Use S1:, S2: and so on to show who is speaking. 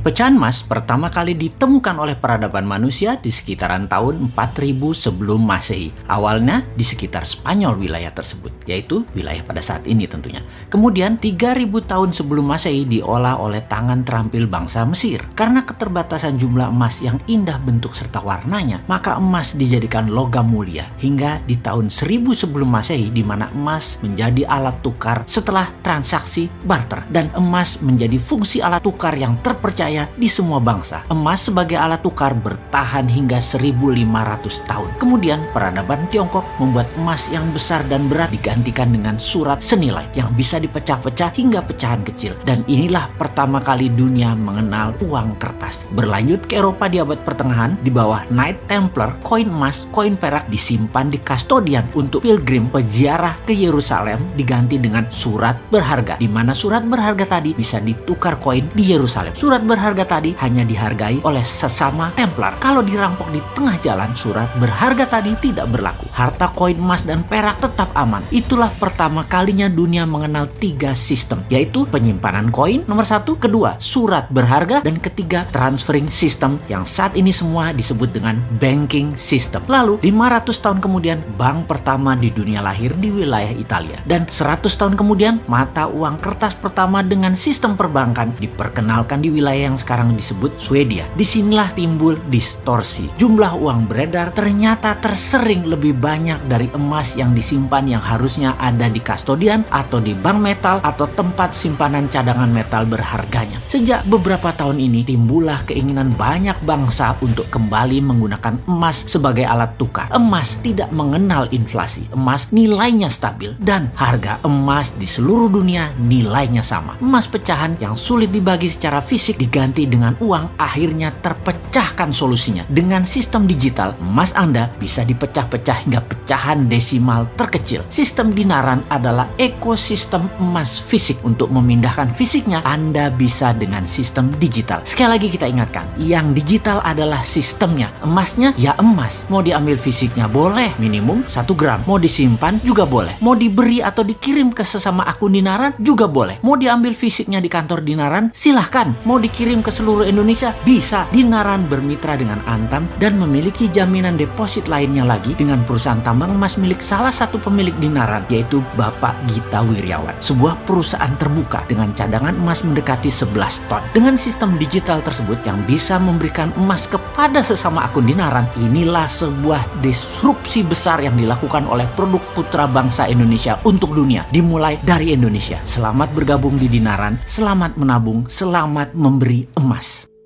S1: Pecahan emas pertama kali ditemukan oleh peradaban manusia di sekitaran tahun 4000 sebelum Masehi. Awalnya di sekitar Spanyol wilayah tersebut, yaitu wilayah pada saat ini tentunya. Kemudian 3000 tahun sebelum Masehi diolah oleh tangan terampil bangsa Mesir. Karena keterbatasan jumlah emas yang indah bentuk serta warnanya, maka emas dijadikan logam mulia hingga di tahun 1000 sebelum Masehi, di mana emas menjadi alat tukar setelah transaksi barter, dan emas menjadi fungsi alat tukar yang terpercaya di semua bangsa. Emas sebagai alat tukar bertahan hingga 1500 tahun. Kemudian peradaban Tiongkok membuat emas yang besar dan berat digantikan dengan surat senilai yang bisa dipecah-pecah hingga pecahan kecil. Dan inilah pertama kali dunia mengenal uang kertas. Berlanjut ke Eropa di abad pertengahan, di bawah Knight Templar, koin emas, koin perak disimpan di kastodian untuk pilgrim peziarah ke Yerusalem diganti dengan surat berharga, di mana surat berharga tadi bisa ditukar koin di Yerusalem. Surat berharga tadi hanya dihargai oleh sesama Templar. Kalau dirampok di tengah jalan, surat berharga tadi tidak berlaku. Harta koin emas dan perak tetap aman. Itulah pertama kalinya dunia mengenal 3 sistem, yaitu penyimpanan koin nomor 1, kedua surat berharga, dan ketiga transferring system yang saat ini semua disebut dengan banking system. Lalu 500 tahun kemudian bank pertama di dunia lahir di wilayah Italia, dan 100 tahun kemudian mata uang kertas pertama dengan sistem perbankan diperkenalkan di wilayah yang sekarang disebut Swedia. Disinilah timbul distorsi. Jumlah uang beredar ternyata tersering lebih banyak dari emas yang disimpan yang harusnya ada di kastodian atau di bank metal atau tempat simpanan cadangan metal berharganya. Sejak beberapa tahun ini timbullah keinginan banyak bangsa untuk kembali menggunakan emas sebagai alat tukar. Emas tidak mengenal inflasi. Emas nilainya stabil dan harga emas di seluruh dunia nilainya sama. Emas pecahan yang sulit dibagi secara fisik diganti dengan uang akhirnya terpecahkan solusinya. Dengan sistem digital, emas Anda bisa dipecah-pecah hingga pecahan desimal terkecil. Sistem dinaran adalah ekosistem emas fisik. Untuk memindahkan fisiknya, Anda bisa dengan sistem digital. Sekali lagi kita ingatkan, yang digital adalah sistemnya. Emasnya ya emas. Mau diambil fisiknya boleh, minimum 1 gram. Mau disimpan juga boleh. Mau diberi atau dikirim ke sesama akun dinaran juga boleh. Mau diambil fisiknya di kantor dinaran, silahkan. Mau dikirim ke seluruh Indonesia, bisa. Dinaran bermitra dengan Antam dan memiliki jaminan deposit lainnya lagi dengan perusahaan tambang emas milik salah satu pemilik dinaran, yaitu Bapak Gita Wirjawan. Sebuah perusahaan terbuka dengan cadangan emas mendekati 11 ton. Dengan sistem digital tersebut yang bisa memberikan emas kepada sesama akun dinaran, inilah sebuah disrupsi besar yang dilakukan oleh produk putra bangsa Indonesia untuk dunia, dimulai dari Indonesia. Selamat bergabung di Dinaran, selamat menabung, selamat memberi emas.